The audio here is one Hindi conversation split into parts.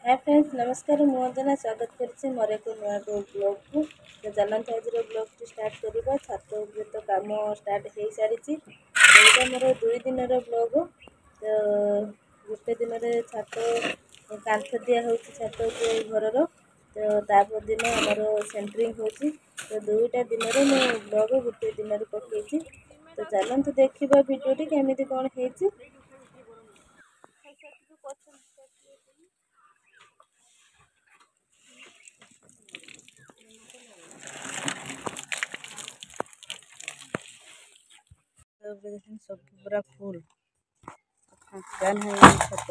हाय फ्रेंड्स नमस्कार मु अंजना स्वागत करछि मोर एक नया ब्लॉग को। तो चलते आज ब्लॉग टी स्टार्ट करवा। छात उपर तो काम स्टार्ट हो सारी एटा मोर 2 दिन ब्लॉग। तो गोटे दिन छात कांथ दिया हो छात घर तो तापर दिन आमर सेंटरिंग हो। तो 2टा दिन में ब्लॉग गोटे दिन पकई। तो चलते देखा भिडियोटी केमी कौन हो। सब पूरा फुल फाँका नहीं छत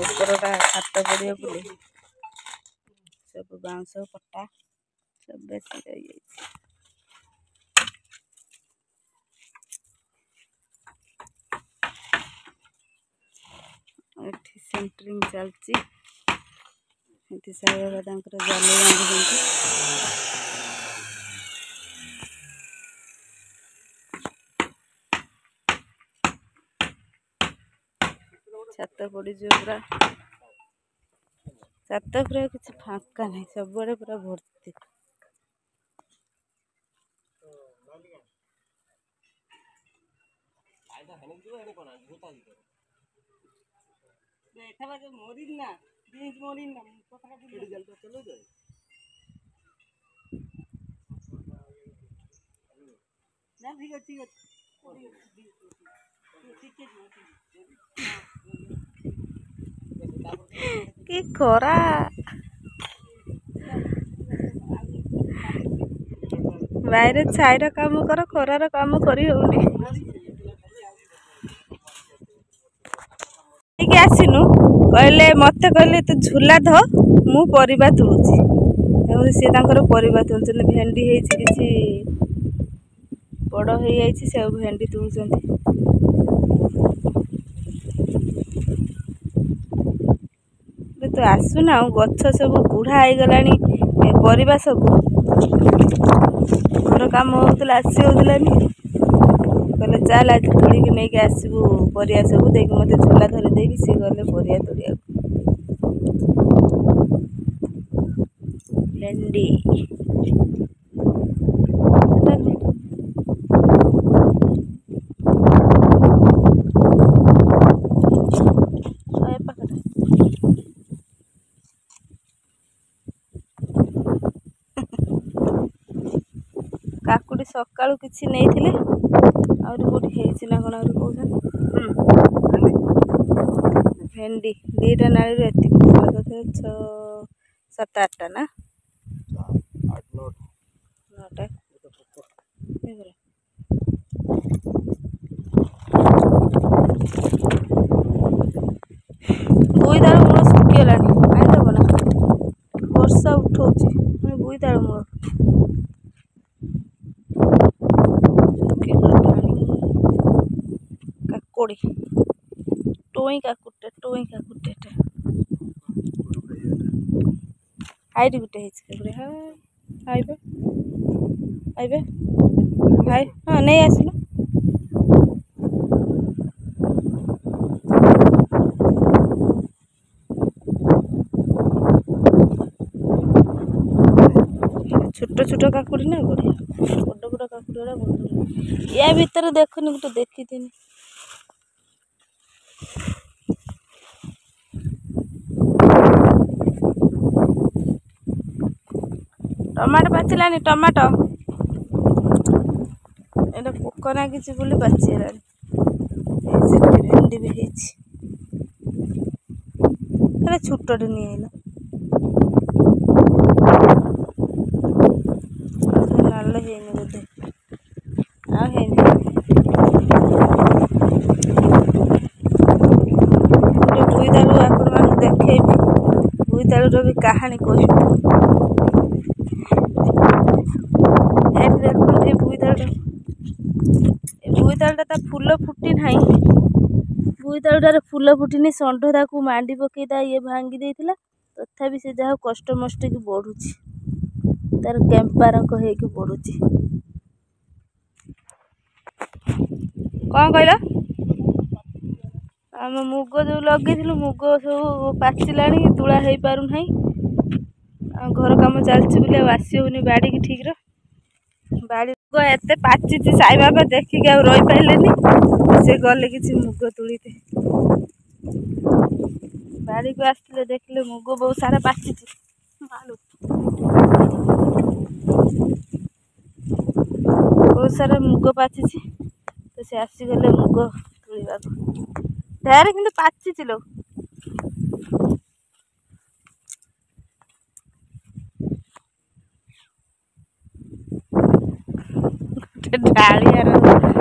उपरटा छात पड़े बोले सब बाउंश पट्टा सब बेसी रही सेंटरिंग चलती साई बाबा जाली बांधुंट छात पड़ी पूरा छात पूरा किसी फाँका नहीं सब बड़े पूरा भर्ती। कि खरा बाहर छाईर काम कर खरार काम करी होनी आसनु कहले मत कहले तू झूला ध मु परिबा तुलुची सी परिबा तुलुचन भेंडी किसी बड़ हो जाइए से भेंडी तुलुचंती। तो आसुना गछ सब बुढ़ा हो गला परिबा सब घर काम होता आसी होलानी कहले चल आज तोड़ के नहीं आसबू परिया सब देख मत झोला धरी देगी सी गले परिया तोड़िया भेंडी काकुड़ी सकाळु किछि नहीं थिले और कोठी हेछि ना कोन और कहउछन भेंडी 2टा नाली रे एति कथे 6 7 8टा ना 8 9टा बुईदाल मूल सुखीगलानी आईदब ना वर्षा उठौची बुईदाल मूल काकुड़ी टोई काकुटे हाइट गुटे हेछि आइबे आइबे हाय हां नहीं आसिलो छोट छोट काकुड़ी ना बढ़िया बड़ बड़ काकुड़ी बढ़िया या भीतर देखनी गोटे देखी थी टमाटो पाचिलानी टमाटो एटा पोक नागिछि बोली पाचिलानी भेंडी भी हेछि अरे छोटटे नहीं आइला नाल हेनी बोधे आ हेनी बुईदालू आपण मान देखेबी बुईदालूर भी कहानी कहि बुईदालटा फूल फुटी ना बुईदालूटार फूल फुटिनी षंढ ताकू मांडी पकईदा ये भांगी देइथिला तथापि से जहाँ कष्ट मष्ट की बढ़ुची तार केम्पारक होके बढ़ुची कौन कहल आम मुग जो लगे मुग सब पाचिलाणी तुला हो पार ना घर कम चलती आसी होनी बाड़ी की ठीक बाड़ी एत पाचि साई बाबा देखिक आ रही पारे से गले कि मुग तुली बाड़ी को आसते देखले मुग बहुत सारा पाचि बहुत सारा मुग पाचि तो से आसीगले मुग तुलवा ढेर कि पाचि लो डालियार